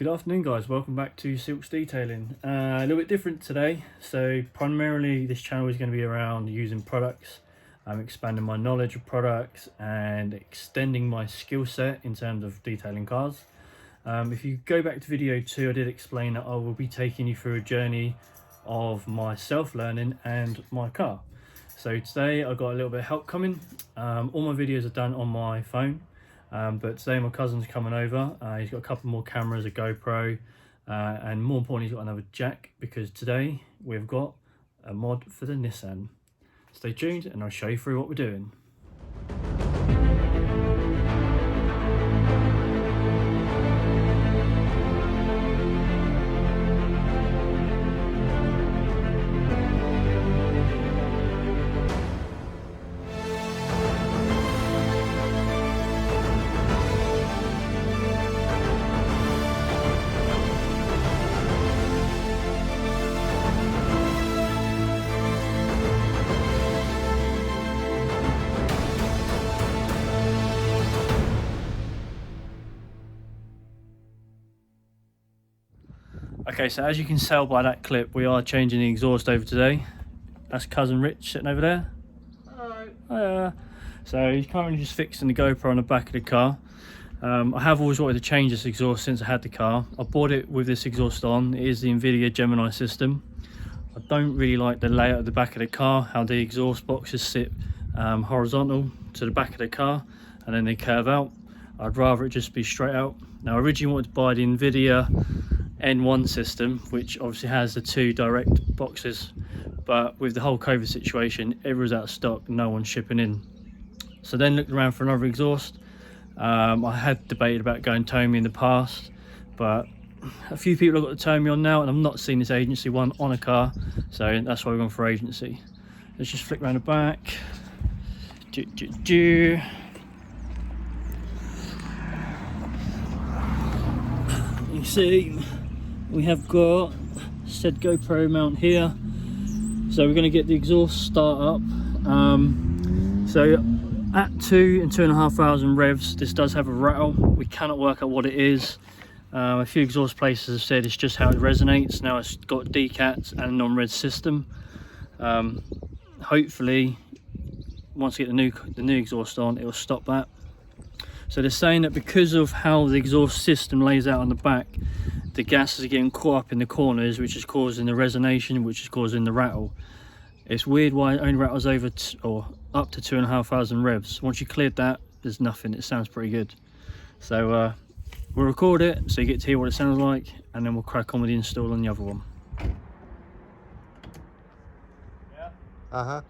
Good afternoon guys, welcome back to Silk's Detailing. A little bit different today. So primarily this channel is going to be around using products, expanding my knowledge of products and extending my skill set in terms of detailing cars. If you go back to video 2, I did explain that I will be taking you through a journey of my self-learning and my car. So today I got a little bit of help coming. All my videos are done on my phone. But today my cousin's coming over. He's got a couple more cameras, a GoPro, and more importantly he's got another jack, because today we've got a mod for the Nissan. Stay tuned and I'll show you through what we're doing. Okay, so as you can tell by that clip, we are changing the exhaust over today. That's cousin Rich sitting over there. Hello. So he's currently just fixing the GoPro on the back of the car. I have always wanted to change this exhaust since I had the car. I bought it with this exhaust on. It is the invidia Gemini system. I don't really like the layout of the back of the car, how the exhaust boxes sit horizontal to the back of the car and then they curve out. I'd rather it just be straight out. Now I originally wanted to buy the invidia N1 system, which obviously has the 2 direct boxes, but with the whole COVID situation, everyone's out of stock, no one's shipping in. So then looked around for another exhaust. I had debated about going Tomy in the past, but a few people have got the Tomy on now and I've not seen this agency one on a car, so that's why we're going for agency. Let's just flick around the back. You see, we have got said GoPro mount here, so we're going to get the exhaust start up. So at 2 and 2,500 revs, this does have a rattle. We cannot work out what it is. A few exhaust places have said it's just how it resonates. Now it's got decats and a non-red system. Hopefully once we get the new exhaust on, it will stop that. So they're saying that because of how the exhaust system lays out on the back, the gases are getting caught up in the corners, which is causing the resonation, which is causing the rattle. It's weird why it only rattles over or up to 2,500 revs. Once you cleared that, there's nothing. It sounds pretty good. So we'll record it so you get to hear what it sounds like, and then we'll crack on with the install on the other one. Yeah?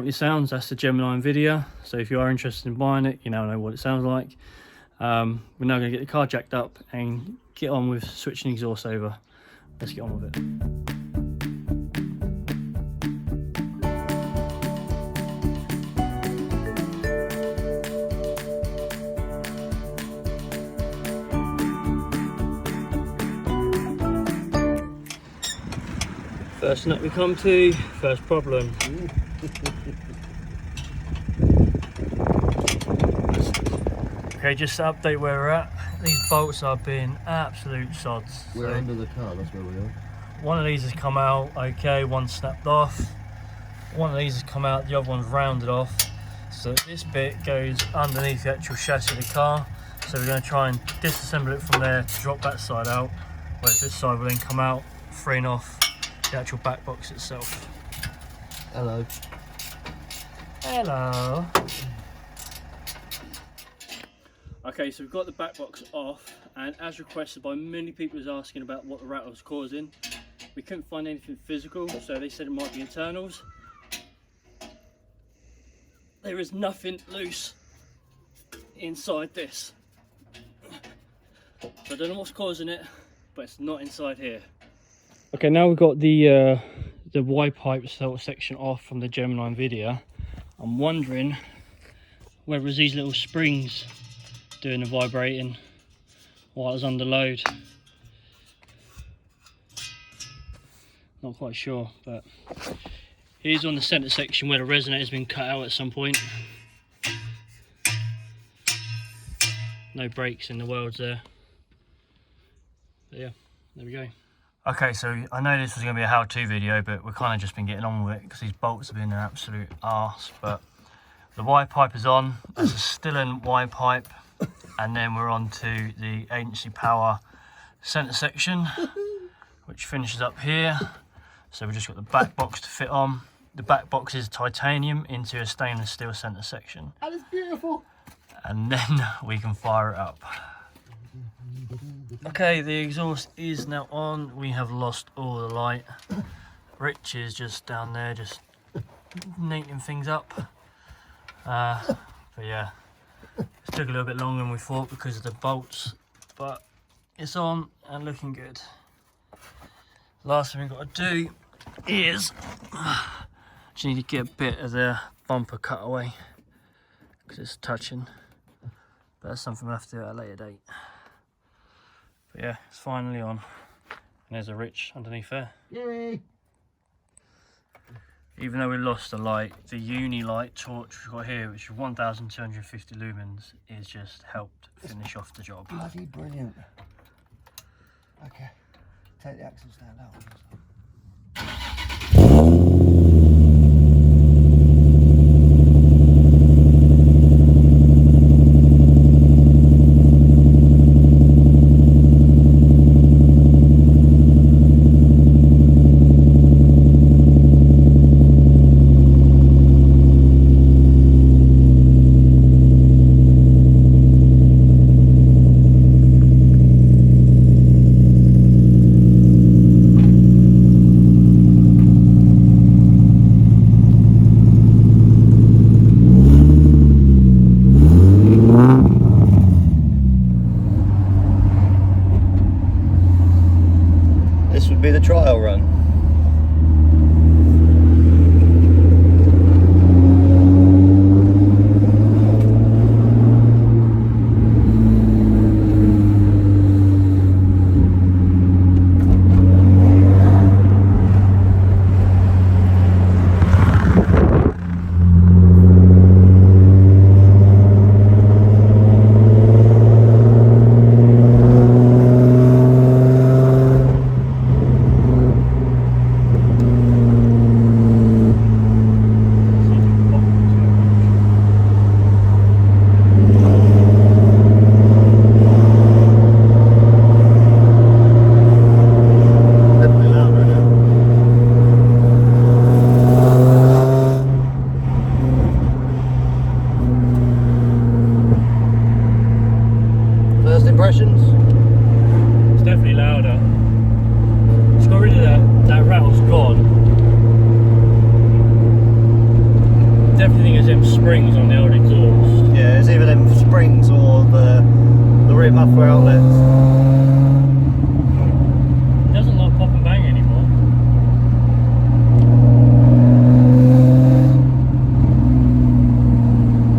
company sounds. That's the Gemini invidia. So if you are interested in buying it, you now know what it sounds like. We're now going to get the car jacked up and get on with switching exhaust over. Let's get on with it. First nut we come to, first problem. Okay, just to update where we're at. These bolts are being absolute sods. We're under the car, that's where we are. One of these has come out, okay, one snapped off. One of these has come out, the other one's rounded off. So this bit goes underneath the actual chassis of the car. So we're going to try and disassemble it from there to drop that side out. Whereas this side will then come out, freeing off the actual back box itself. Hello. Hello. Okay, so we've got the back box off, and as requested by many people who's asking about what the rattle was causing, we couldn't find anything physical, so they said it might be internals. There is nothing loose inside this. So I don't know what's causing it, but it's not inside here. Okay, now we've got the Y pipe sort of section off from the Gemini invidia. I'm wondering whether it's these little springs doing the vibrating while it's under load. Not quite sure, but here's on the centre section where the resonator's been cut out at some point. No brakes in the world there. But yeah, there we go. Okay, so I know this was going to be a how-to video, but we've kind of just been getting on with it because these bolts have been an absolute arse. But the Y pipe is on. There's a Stillen Y pipe, and then we're on to the agency power centre section, which finishes up here. So we've just got the back box to fit on. The back box is titanium into a stainless steel centre section. That is beautiful. And then we can fire it up. Okay, the exhaust is now on. We have lost all the light. Rich is just down there, just neatening things up. But yeah, it took a little bit longer than we thought because of the bolts, but it's on and looking good. Last thing we've got to do is just need to get a bit of the bumper cut away because it's touching. But that's something we'll have to do at a later date. But yeah, it's finally on. And there's a Rich underneath there. Yay! Even though we lost the light, the uni light torch we've got here, which is 1250 lumens, is just helped finish off the job. Bloody brilliant. Okay, take the axle stand out. springs on the old exhaust. Yeah, it's either them springs or the rear muffler outlets. It doesn't like pop and bang anymore.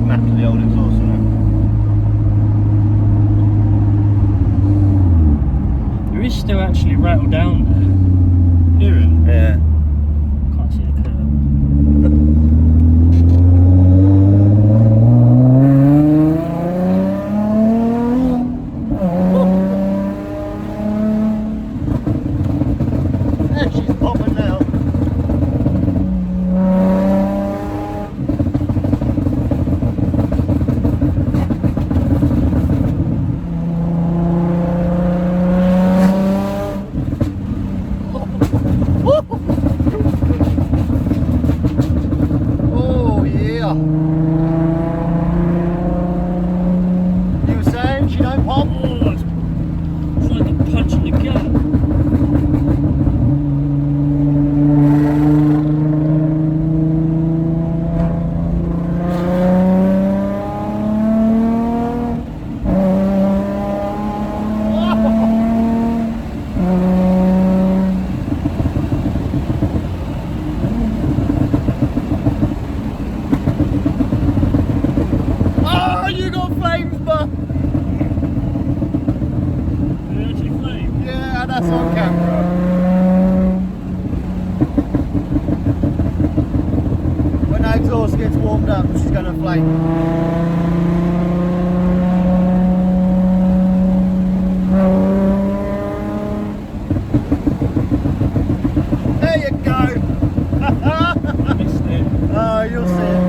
Map to the old exhaust, isn't it? There is still actually rattle down there. Hear it? Yeah. Can't see the curve. Yeah, she's popping now. Oh yeah. You were saying she don't pop? Oh, it's like a punch in the gut. Oh, you got flames, but Did it actually flame? yeah, that's on camera. When that exhaust gets warmed up, she's gonna flame. There you go. I missed it. Oh, you'll see it.